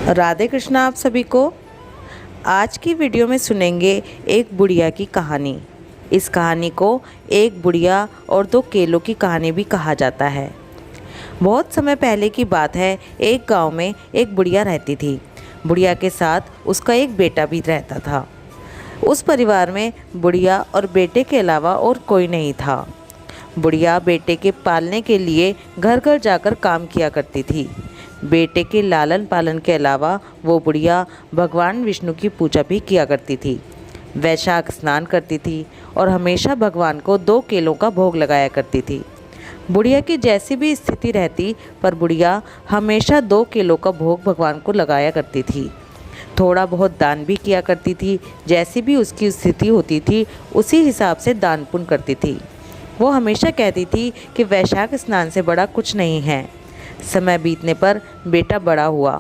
राधे कृष्णा आप सभी को। आज की वीडियो में सुनेंगे एक बुढ़िया की कहानी। इस कहानी को एक बुढ़िया और दो केलों की कहानी भी कहा जाता है। बहुत समय पहले की बात है। एक गांव में एक बुढ़िया रहती थी। बुढ़िया के साथ उसका एक बेटा भी रहता था। उस परिवार में बुढ़िया और बेटे के अलावा और कोई नहीं था। बुढ़िया बेटे के पालने के लिए घर घर जाकर काम किया करती थी। बेटे के लालन पालन के अलावा वो बुढ़िया भगवान विष्णु की पूजा भी किया करती थी। वैशाख स्नान करती थी और हमेशा भगवान को 2 केलों का भोग लगाया करती थी। बुढ़िया की जैसी भी स्थिति रहती, पर बुढ़िया हमेशा 2 केलों का भोग भगवान को लगाया करती थी। थोड़ा बहुत दान भी किया करती थी। जैसी भी उसकी स्थिति होती थी उसी हिसाब से दान पुण्य करती थी। वो हमेशा कहती थी कि वैशाख स्नान से बड़ा कुछ नहीं है। समय बीतने पर बेटा बड़ा हुआ।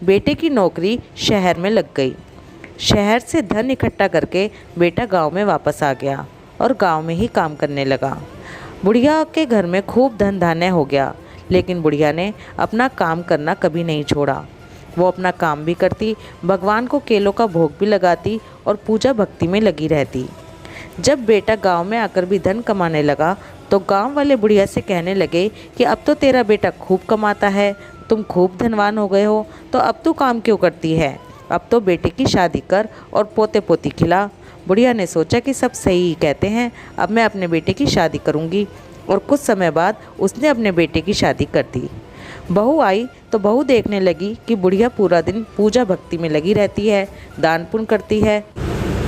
बेटे की नौकरी शहर में लग गई। शहर से धन इकट्ठा करके बेटा गांव में वापस आ गया और गांव में ही काम करने लगा। बुढ़िया के घर में खूब धन धान्य हो गया, लेकिन बुढ़िया ने अपना काम करना कभी नहीं छोड़ा। वो अपना काम भी करती, भगवान को केलों का भोग भी लगाती और पूजा भक्ति में लगी रहती। जब बेटा गांव में आकर भी धन कमाने लगा तो गांव वाले बुढ़िया से कहने लगे कि अब तो तेरा बेटा खूब कमाता है, तुम खूब धनवान हो गए हो, तो अब तू काम क्यों करती है? अब तो बेटे की शादी कर और पोते पोती खिला। बुढ़िया ने सोचा कि सब सही ही कहते हैं, अब मैं अपने बेटे की शादी करूंगी। और कुछ समय बाद उसने अपने बेटे की शादी कर दी। बहू आई तो बहू देखने लगी कि बुढ़िया पूरा दिन पूजा भक्ति में लगी रहती है, दान पुण्य करती है।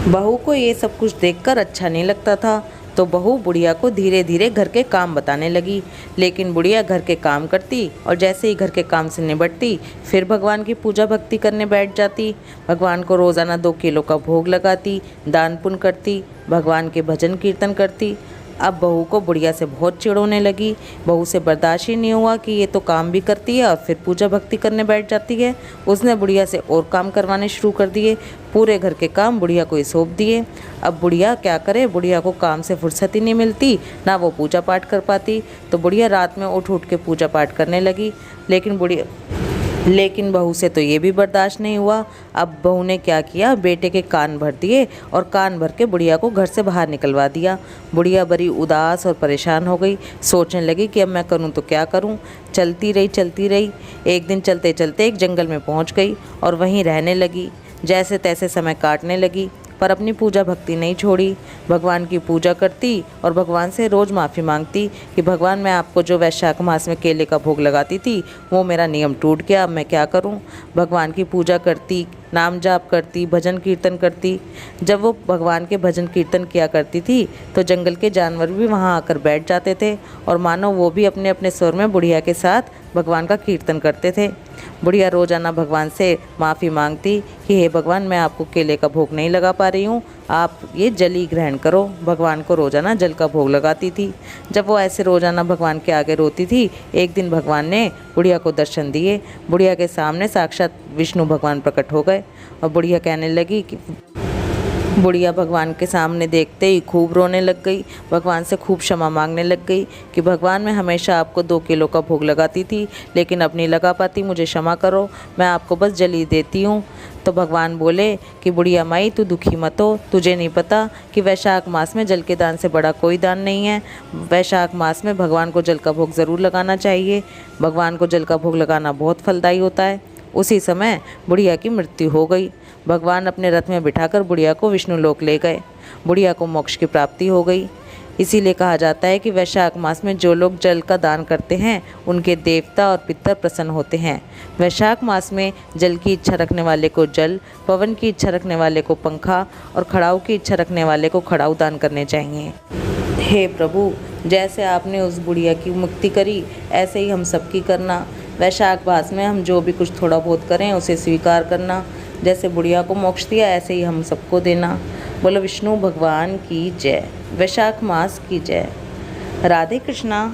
बहू को ये सब कुछ देखकर अच्छा नहीं लगता था, तो बहू बुढ़िया को धीरे धीरे घर के काम बताने लगी। लेकिन बुढ़िया घर के काम करती और जैसे ही घर के काम से निबटती फिर भगवान की पूजा भक्ति करने बैठ जाती। भगवान को रोज़ाना 2 केलों का भोग लगाती, दान पुण्य करती, भगवान के भजन कीर्तन करती। अब बहू को बुढ़िया से बहुत चिढ़ होने लगी। बहू से बर्दाश्त ही नहीं हुआ कि ये तो काम भी करती है और फिर पूजा भक्ति करने बैठ जाती है। उसने बुढ़िया से और काम करवाने शुरू कर दिए। पूरे घर के काम बुढ़िया को ही सौंप दिए। अब बुढ़िया क्या करे, बुढ़िया को काम से फुर्सत ही नहीं मिलती, ना वो पूजा पाठ कर पाती। तो बुढ़िया रात में उठ उठ के पूजा पाठ करने लगी। लेकिन बहू से तो ये भी बर्दाश्त नहीं हुआ। अब बहू ने क्या किया, बेटे के कान भर दिए और कान भर के बुढ़िया को घर से बाहर निकलवा दिया। बुढ़िया बड़ी उदास और परेशान हो गई। सोचने लगी कि अब मैं करूं तो क्या करूं। चलती रही। एक दिन चलते चलते एक जंगल में पहुंच गई और वहीं रहने लगी। जैसे तैसे समय काटने लगी, पर अपनी पूजा भक्ति नहीं छोड़ी। भगवान की पूजा करती और भगवान से रोज़ माफ़ी मांगती कि भगवान, मैं आपको जो वैशाख मास में केले का भोग लगाती थी वो मेरा नियम टूट गया, अब मैं क्या करूं। भगवान की पूजा करती, नाम जाप करती, भजन कीर्तन करती। जब वो भगवान के भजन कीर्तन किया करती थी तो जंगल के जानवर भी वहाँ आकर बैठ जाते थे और मानो वो भी अपने अपने स्वर में बुढ़िया के साथ भगवान का कीर्तन करते थे। बुढ़िया रोजाना भगवान से माफ़ी मांगती कि हे भगवान, मैं आपको केले का भोग नहीं लगा पा रही हूँ, आप ये जल ही ग्रहण करो। भगवान को रोजाना जल का भोग लगाती थी। जब वो ऐसे रोजाना भगवान के आगे रोती थी, एक दिन भगवान ने बुढ़िया को दर्शन दिए। बुढ़िया के सामने साक्षात विष्णु भगवान प्रकट हो गए और बुढ़िया कहने लगी कि बुढ़िया भगवान के सामने देखते ही खूब रोने लग गई। भगवान से खूब क्षमा मांगने लग गई कि भगवान, मैं हमेशा आपको 2 केलों का भोग लगाती थी, लेकिन अब नहीं लगा पाती, मुझे क्षमा करो, मैं आपको बस जल ही देती हूँ। तो भगवान बोले कि बुढ़िया माई, तू दुखी मत हो, तुझे नहीं पता कि वैशाख मास में जल के दान से बड़ा कोई दान नहीं है। वैशाख मास में भगवान को जल का भोग ज़रूर लगाना चाहिए। भगवान को जल का भोग लगाना बहुत फलदायी होता है। उसी समय बुढ़िया की मृत्यु हो गई। भगवान अपने रथ में बिठाकर बुढ़िया को विष्णु लोक ले गए। बुढ़िया को मोक्ष की प्राप्ति हो गई। इसीलिए कहा जाता है कि वैशाख मास में जो लोग जल का दान करते हैं उनके देवता और पितर प्रसन्न होते हैं। वैशाख मास में जल की इच्छा रखने वाले को जल, पवन की इच्छा रखने वाले को पंखा और खड़ाऊ की इच्छा रखने वाले को खड़ाऊ दान करने चाहिए। हे प्रभु, जैसे आपने उस बुढ़िया की मुक्ति करी ऐसे ही हम सबकी करना। वैशाख मास में हम जो भी कुछ थोड़ा बहुत करें उसे स्वीकार करना। जैसे बुढ़िया को मोक्ष दिया ऐसे ही हम सबको देना। बोलो विष्णु भगवान की जय। वैशाख मास की जय। राधे कृष्णा।